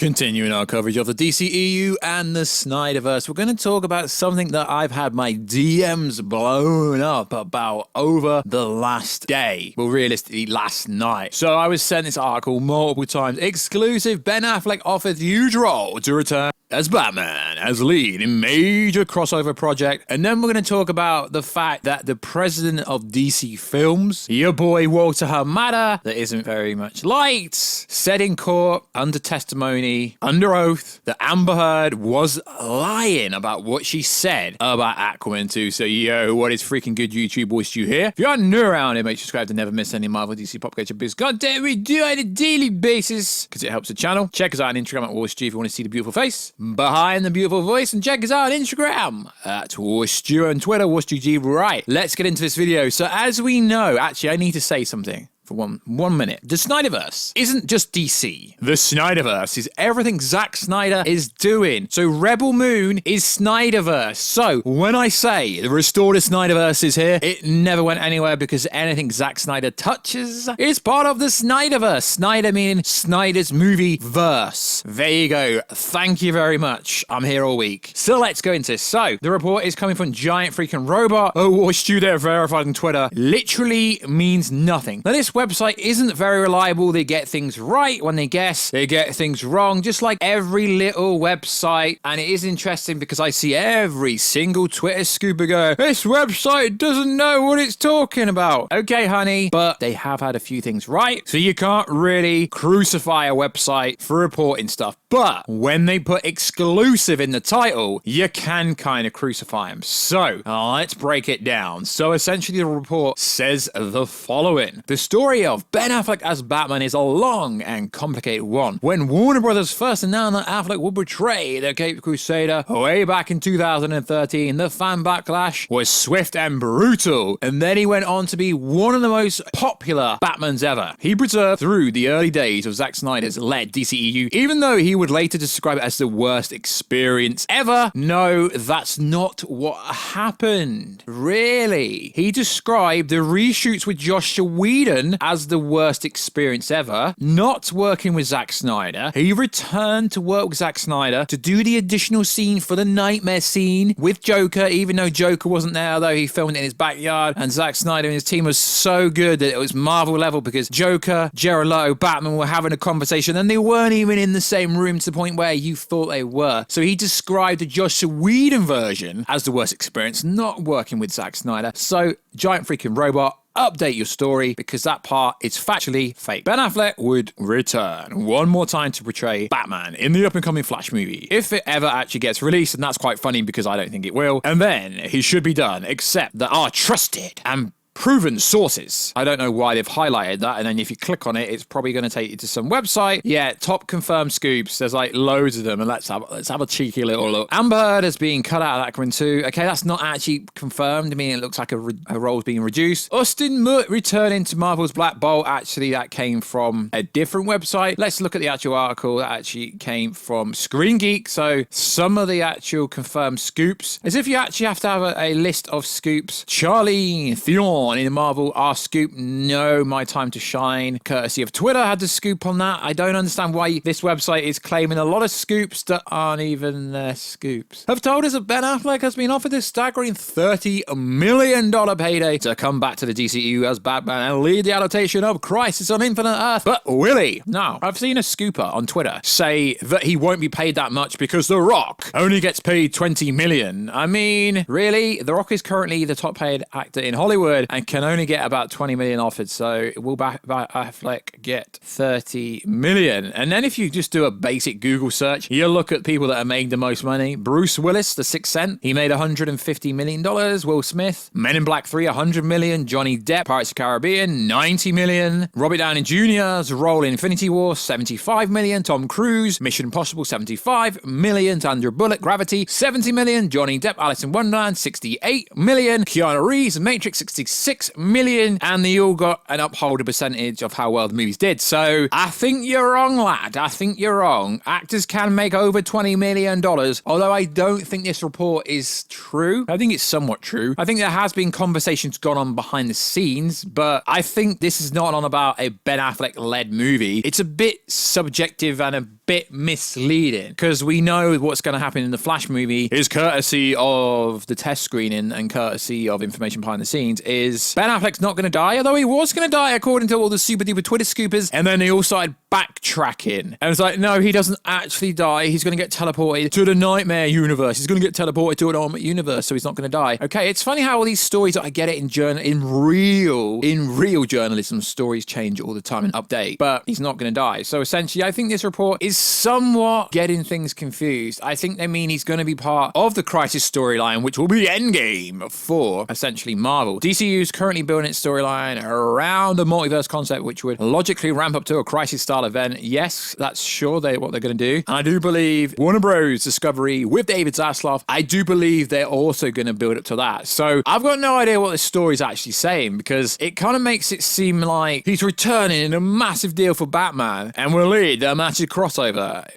Continuing our coverage of the DCEU and the SnyderVerse, we're going to talk about something that I've had my DMs blown up about over the last day. Well, realistically, last night. So I was sent this article multiple times. Exclusive, Ben Affleck offers huge role to return as Batman as lead in major crossover project. And then we're going to talk about the fact that the president of DC Films, your boy Walter Hamada, that isn't very much liked, said in court under testimony, under oath, that Amber Heard was lying about what she said about Aquaman 2. So yo, what is freaking good, YouTube? Warstu here. If you're new around here, make sure you subscribe to never miss any Marvel DC pop culture biz content we do on a daily basis because it helps the channel. Check us out on Instagram at Warstu if you want to see the beautiful face behind the beautiful voice, and check us out on Instagram at Warstu and Twitter, WarstuG. Right, let's get into this video. So as we know, actually I need to say something for one minute. The SnyderVerse isn't just DC. The SnyderVerse is everything Zack Snyder is doing. So Rebel Moon is SnyderVerse. So when I say the restored SnyderVerse is here, it never went anywhere because anything Zack Snyder touches is part of the SnyderVerse. Snyder meaning Snyder's movie verse. There you go. Thank you very much. I'm here all week. So let's go into this. So the report is coming from Giant Freaking Robot. Oh, Warstu there, verified on Twitter. Literally means nothing. Now this website isn't very reliable. They get things right when they guess. They get things wrong, just like every little website. And it is interesting because I see every single Twitter scooper go, this website doesn't know what it's talking about. Okay, honey, but they have had a few things right. So you can't really crucify a website for reporting stuff. But when they put exclusive in the title, you can kind of crucify them. So let's break it down. So essentially the report says the following. The story of Ben Affleck as Batman is a long and complicated one. When Warner Brothers first announced that Affleck would portray the Caped Crusader way back in 2013, the fan backlash was swift and brutal. And then he went on to be one of the most popular Batmans ever. He preserved through the early days of Zack Snyder's led DCEU, even though he would later describe it as the worst experience ever. No, that's not what happened. Really? He described the reshoots with Josh Whedon as the worst experience ever, not working with Zack Snyder. He returned to work with Zack Snyder to do the additional scene for the nightmare scene with Joker, even though Joker wasn't there, though he filmed it in his backyard, and Zack Snyder and his team was so good that it was Marvel level because Joker, Jared Leto, Batman were having a conversation and they weren't even in the same room to the point where you thought they were. So he described the Josh Whedon version as the worst experience, not working with Zack Snyder. So Giant Freaking Robot, update your story because that part is factually fake. Ben Affleck would return one more time to portray Batman in the up-and-coming Flash movie, if it ever actually gets released, and that's quite funny because I don't think it will. And then he should be done, except that our trusted and proven sources. I don't know why they've highlighted that, and then if you click on it, it's probably going to take you to some website. Yeah, top confirmed scoops. There's like loads of them, and let's have a cheeky little look. Amber Heard has been cut out of Aquaman 2. Okay, that's not actually confirmed. I mean, it looks like her role's being reduced. Austin Mutt returning to Marvel's Black Bolt. Actually, that came from a different website. Let's look at the actual article that actually came from Screen Geek. So some of the actual confirmed scoops, as if you actually have to have a list of scoops. Charlie Theron in Marvel, our scoop, no, my time to shine, courtesy of Twitter, had the scoop on that. I don't understand why this website is claiming a lot of scoops that aren't even their scoops. Have told us that Ben Affleck has been offered a staggering $30 million payday to come back to the DCEU as Batman and lead the adaptation of Crisis on Infinite Earth. But will he? No. I've seen a scooper on Twitter say that he won't be paid that much because The Rock only gets paid $20 million. I mean, really? The Rock is currently the top paid actor in Hollywood and can only get about 20 million offered. So will Affleck get 30 million? And then if you just do a basic Google search, you'll look at people that are making the most money. Bruce Willis, The Sixth Sense, he made $150 million. Will Smith, Men in Black 3, $100 million. Johnny Depp, Pirates of the Caribbean, $90 million. Robert Downey Jr.'s role in Infinity War, $75 million. Tom Cruise, Mission Impossible, $75 million. Sandra Bullock, Gravity, $70 million. Johnny Depp, Alice in Wonderland, $68 million. Keanu Reeves, Matrix, $66 $6 million, and they all got an upholder percentage of how well the movies did. So I think you're wrong, lad. I think you're wrong. Actors can make over $20 million, although I don't think this report is true. I think it's somewhat true. I think there has been conversations gone on behind the scenes, but I think this is not on about a Ben Affleck-led movie. It's a bit subjective and a bit misleading, because we know what's going to happen in the Flash movie is courtesy of the test screening and courtesy of information behind the scenes is Ben Affleck's not going to die, although he was going to die according to all the super duper Twitter scoopers, and then they all started backtracking. And it's like, no, he doesn't actually die. He's going to get teleported to the nightmare universe. He's going to get teleported to an alternate universe, so he's not going to die. Okay, it's funny how all these stories, I get it, in real journalism, stories change all the time and update, but he's not going to die. So essentially, I think this report is somewhat getting things confused. I think they mean he's going to be part of the Crisis storyline, which will be Endgame for essentially Marvel. DCEU is currently building its storyline around the multiverse concept, which would logically ramp up to a Crisis style event. Yes, that's sure what they're going to do. And I do believe Warner Bros. Discovery with David Zaslav, I do believe they're also going to build up to that. So I've got no idea what this story is actually saying, because it kind of makes it seem like he's returning in a massive deal for Batman and will lead a massive crossover.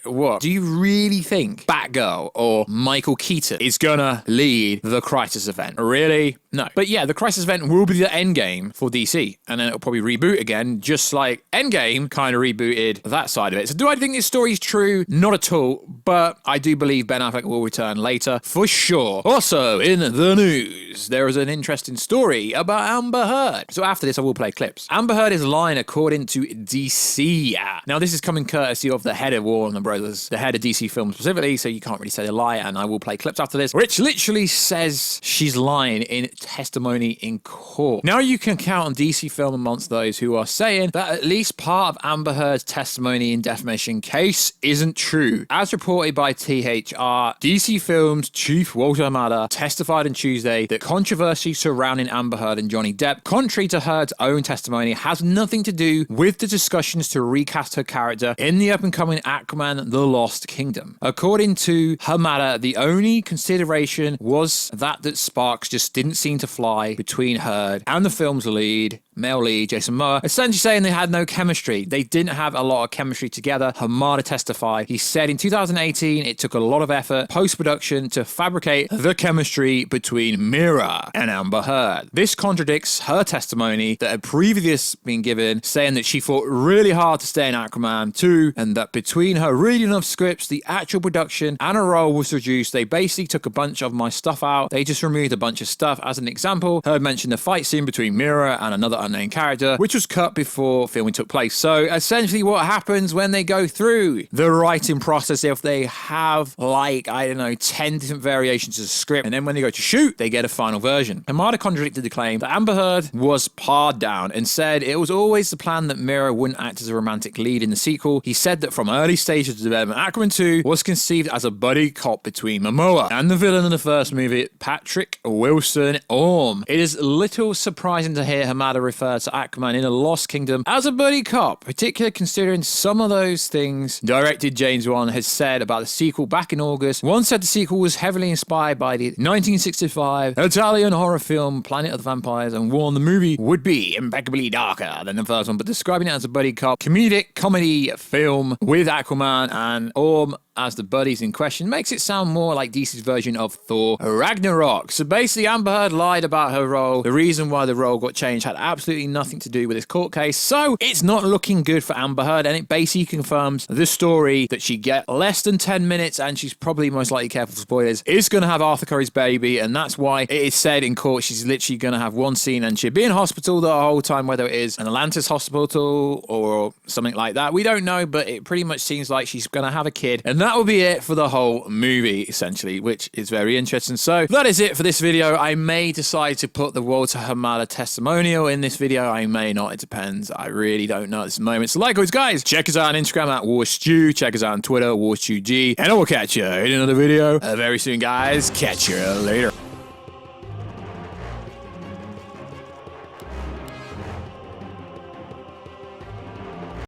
What? Do you really think Batgirl or Michael Keaton is gonna lead the Crisis event? Really? No. But yeah, the Crisis event will be the Endgame for DC, and then it'll probably reboot again, just like Endgame kind of rebooted that side of it. So do I think this story is true? Not at all, but I do believe Ben Affleck will return later, for sure. Also, in the news, there is an interesting story about Amber Heard. So after this, I will play clips. Amber Heard is lying according to DC. Now, this is coming courtesy of the head of Warner Brothers, the head of DC Films specifically, so you can't really say a lie, and I will play clips after this, which literally says she's lying in testimony in court. Now, you can count on DC Film amongst those who are saying that at least part of Amber Heard's testimony in defamation case isn't true. As reported by THR, DC Films chief Walter Hamada testified on Tuesday that controversy surrounding Amber Heard and Johnny Depp, contrary to Heard's own testimony, has nothing to do with the discussions to recast her character in the up-and-coming Aquaman The Lost Kingdom. According to Hamada, the only consideration was that sparks just didn't seem to fly between Heard and the film's male lead, Jason Momoa, essentially saying they had no chemistry. They didn't have a lot of chemistry together. Hamada testified. He said in 2018, it took a lot of effort post-production to fabricate the chemistry between Mira and Amber Heard. This contradicts her testimony that had previously been given, saying that she fought really hard to stay in Aquaman 2, and that between her reading of scripts, the actual production, and her role was reduced. They basically took a bunch of my stuff out. They just removed a bunch of stuff. As an example, Heard mentioned the fight scene between Mira and another unnamed character, which was cut before filming took place. So essentially what happens when they go through the writing process, if they have like, I don't know, 10 different variations of the script, and then when they go to shoot, they get a final version. Hamada contradicted the claim that Amber Heard was pared down and said it was always the plan that Mira wouldn't act as a romantic lead in the sequel. He said that from early stages of development, Aquaman 2 was conceived as a buddy cop between Momoa and the villain in the first movie, Patrick Wilson Orm. It is little surprising to hear Hamada refer to Aquaman in The Lost Kingdom as a buddy cop, particularly considering some of those things director James Wan has said about the sequel back in August. One said the sequel was heavily inspired by the 1965 Italian horror film Planet of the Vampires, and warned the movie would be impeccably darker than the first one, but describing it as a buddy cop comedic comedy film with Aquaman and Orm as the buddies in question makes it sound more like DC's version of Thor Ragnarok. So basically, Amber Heard lied about her role. The reason why the role got changed had absolutely nothing to do with this court case. So it's not looking good for Amber Heard, and it basically confirms the story that she get less than 10 minutes, and she's probably most likely, careful for spoilers, is going to have Arthur Curry's baby, and that's why it is said in court she's literally going to have one scene and she'll be in hospital the whole time, whether it is an Atlantis hospital or something like that. We don't know, but it pretty much seems like she's going to have a kid, and that will be it for the whole movie, essentially, which is very interesting. So that is it for this video. I may decide to put the Walter Hamada testimonial in this video. I may not. It depends. I really don't know at this moment. So like always, guys, check us out on Instagram at Warstu. Check us out on Twitter, WarstuG. And I will catch you in another video very soon, guys. Catch you later.